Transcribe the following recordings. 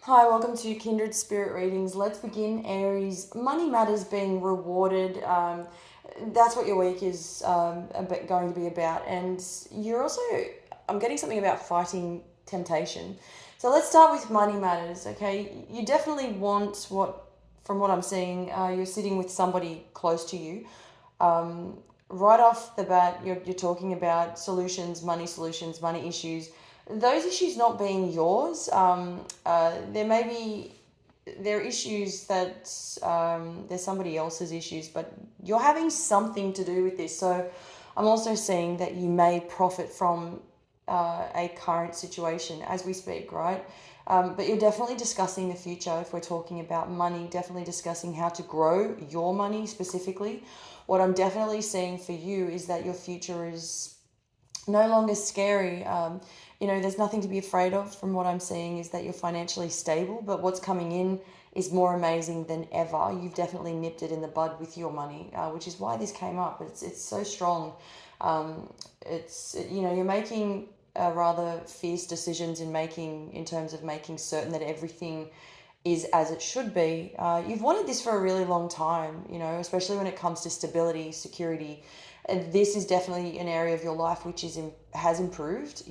Hi, welcome to Kindred Spirit Readings. Let's begin, Aries. Money matters being rewarded. That's what your week is going to be about. And you're also, I'm getting something about fighting temptation. So let's start with money matters, okay? You definitely want from what I'm seeing, you're sitting with somebody close to you. Right off the bat, you're talking about solutions, money issues. Those issues not being yours, there are issues that there's somebody else's issues, but you're having something to do with this. So I'm also seeing that you may profit from a current situation as we speak, right? But you're definitely discussing the future if we're talking about money, definitely discussing how to grow your money specifically. What I'm definitely seeing for you is that your future is no longer scary. There's nothing to be afraid of from what I'm seeing is that you're financially stable, but what's coming in is more amazing than ever. You've definitely nipped it in the bud with your money, which is why this came up. It's so strong. You're making rather fierce decisions in terms of making certain that everything is as it should be. You've wanted this for a really long time, especially when it comes to stability, security. And this is definitely an area of your life which has improved.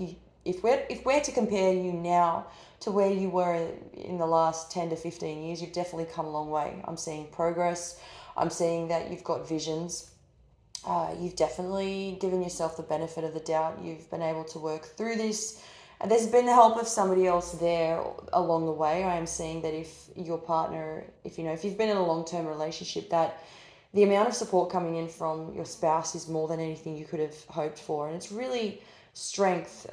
If we're to compare you now to where you were in the last 10 to 15 years, you've definitely come a long way. I'm seeing progress. I'm seeing that you've got visions. You've definitely given yourself the benefit of the doubt. You've been able to work through this. And there's been the help of somebody else there along the way. I am seeing that if your partner, if you've been in a long-term relationship, that the amount of support coming in from your spouse is more than anything you could have hoped for. And it's really strength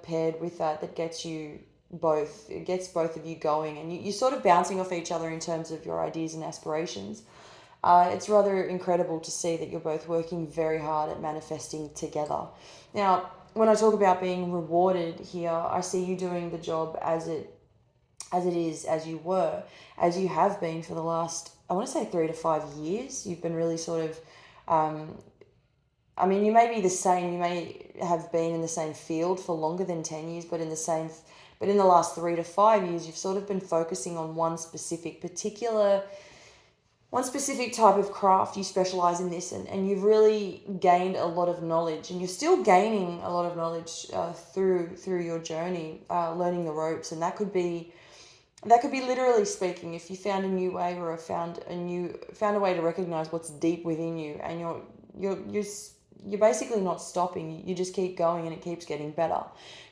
paired with that gets you both. It gets both of you going. And you're sort of bouncing off each other in terms of your ideas and aspirations. It's rather incredible to see that you're both working very hard at manifesting together. Now, when I talk about being rewarded here, I see you doing the job as you were, as you have been for the last, I want to say 3 to 5 years. You've been really sort of, you may be the same, you may have been in the same field for longer than 10 years, but in the last 3 to 5 years, you've sort of been focusing on one specific type of craft. You specialize in this, and you've really gained a lot of knowledge, and you're still gaining a lot of knowledge through your journey, learning the ropes. And that could be literally speaking, if you found a new way, or found a way to recognize what's deep within you, and you're basically not stopping. You just keep going, and it keeps getting better.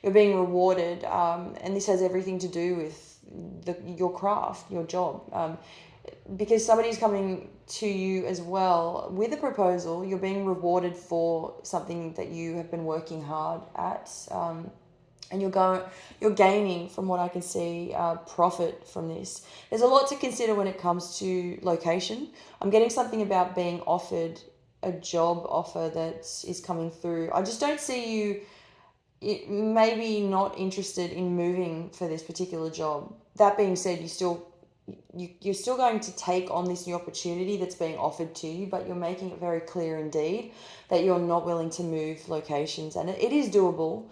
You're being rewarded, and this has everything to do with your craft, your job. Because somebody's coming to you as well with a proposal. You're being rewarded for something that you have been working hard at, and you're gaining, from what I can see, profit from this. There's a lot to consider when it comes to location. I'm getting something about being offered a job offer that is coming through. I just don't see you maybe not interested in moving for this particular job. That being said, you're still going to take on this new opportunity that's being offered to you, but you're making it very clear indeed that you're not willing to move locations, and it is doable.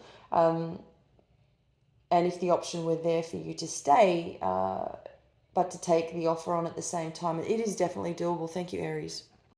And if the option were there for you to stay, but to take the offer on at the same time, it is definitely doable. Thank you, Aries.